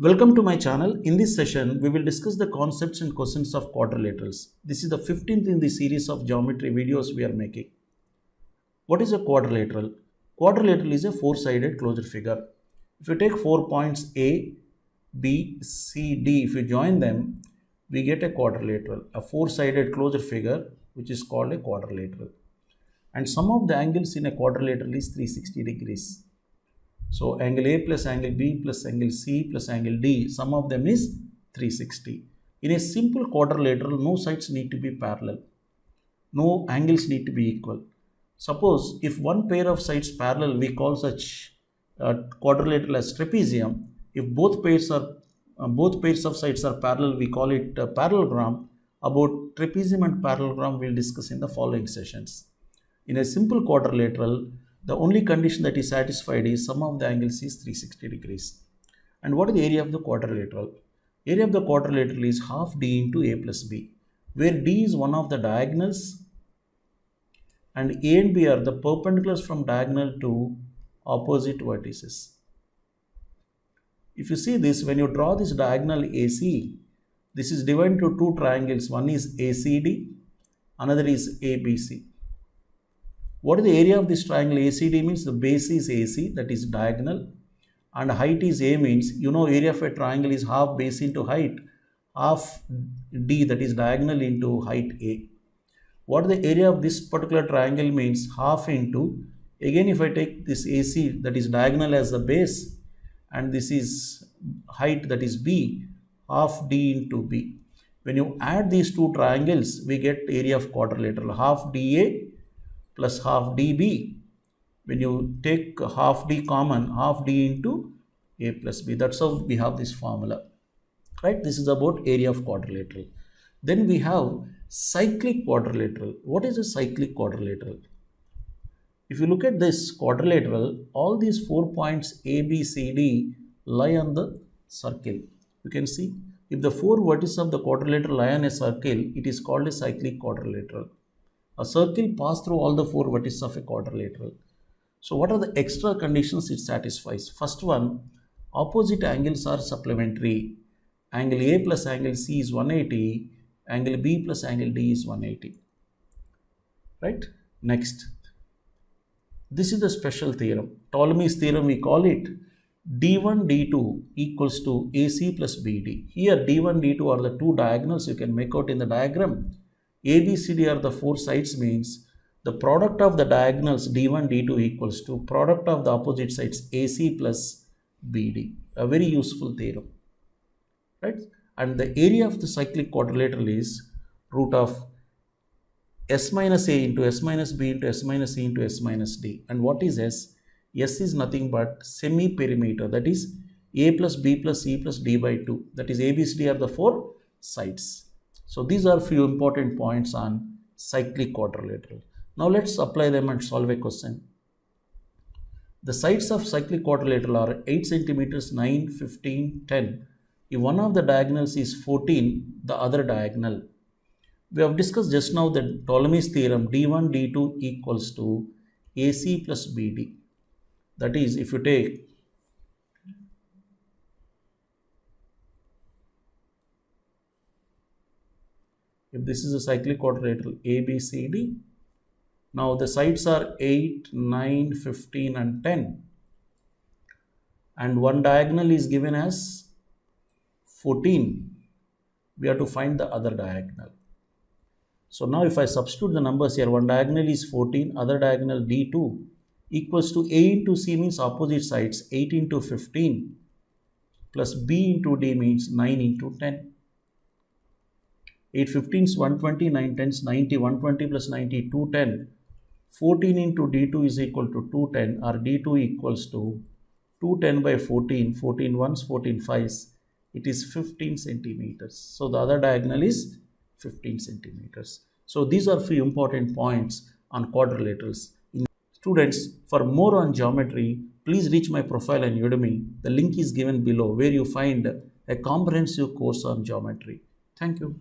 Welcome to my channel. In this session, we will discuss the concepts and questions of quadrilaterals. This is the 15th in the series of geometry videos we are making. What is a quadrilateral? Quadrilateral is a four-sided closure figure. If you take 4 points A, B, C, D, if you join them, we get a quadrilateral, a four-sided closure figure which is called a quadrilateral. And sum of the angles in a quadrilateral is 360 degrees. So angle A plus angle B plus angle C plus angle D, sum of them is 360. In a simple quadrilateral, no sides need to be parallel. No angles need to be equal. Suppose if one pair of sides parallel, we call such quadrilateral as trapezium. If both pairs of sides are parallel, we call it parallelogram. About trapezium and parallelogram, we will discuss in the following sessions. In a simple quadrilateral, the only condition that is satisfied is sum of the angles is 360 degrees. And what is the area of the quadrilateral? Area of the quadrilateral is half D into A plus B, where D is one of the diagonals and A and B are the perpendiculars from diagonal to opposite vertices. If you see this, when you draw this diagonal AC, this is divided into two triangles. One is ACD, another is ABC. What is the area of this triangle? ACD means the base is AC, that is diagonal, and height is A, means area of a triangle is half base into height, half D, that is diagonal into height A. What the area of this particular triangle means? Half into, again if I take this AC, that is diagonal as the base, and this is height, that is B, half D into B. When you add these two triangles, we get area of quadrilateral, half DA plus half dB. When you take half D common, half D into A plus B. That's how we have this formula, right? This is about area of quadrilateral. Then we have cyclic quadrilateral. What is a cyclic quadrilateral? If you look at this quadrilateral, all these 4 points A, B, C, D lie on the circle. You can see if the 4 vertices of the quadrilateral lie on a circle, it is called a cyclic quadrilateral. A circle passes through all the 4 vertices of a quadrilateral. So what are the extra conditions it satisfies? First one, opposite angles are supplementary. Angle A plus angle C is 180. Angle B plus angle D is 180. Right? Next. This is the special theorem. Ptolemy's theorem, we call it D1, D2 equals to AC plus BD. Here D1, D2 are the two diagonals you can make out in the diagram. A, B, C, D are the 4 sides, means the product of the diagonals D1, D2 equals to product of the opposite sides AC plus BD. A very useful theorem, right? And the area of the cyclic quadrilateral is root of S minus A into S minus B into S minus C into S minus D. And what is S? S is nothing but semi-perimeter, that is A plus B plus C plus D by 2. That is A, B, C, D are the 4 sides. So these are few important points on cyclic quadrilateral. Now let's apply them and solve a question. The sides of cyclic quadrilateral are 8 centimeters, 9, 15, 10. If one of the diagonals is 14, the other diagonal. We have discussed just now that Ptolemy's theorem D1, D2 equals to AC plus BD. That is, if you take if this is a cyclic quadrilateral A, B, C, D, now the sides are 8, 9, 15 and 10. And one diagonal is given as 14. We have to find the other diagonal. So now if I substitute the numbers here, one diagonal is 14, other diagonal D2 equals to A into C means opposite sides, 8 into 15 plus B into D means 9 into 10. 8 15s 120, 9 10s 90, 120 plus 90, 210. 14 into D2 is equal to 210, or D2 equals to 210 by 14, 14 1s, 14 5s. It is 15 centimeters. So the other diagonal is 15 centimeters. So these are few important points on quadrilaterals. Students, for more on geometry, please reach my profile on Udemy. The link is given below, where you find a comprehensive course on geometry. Thank you.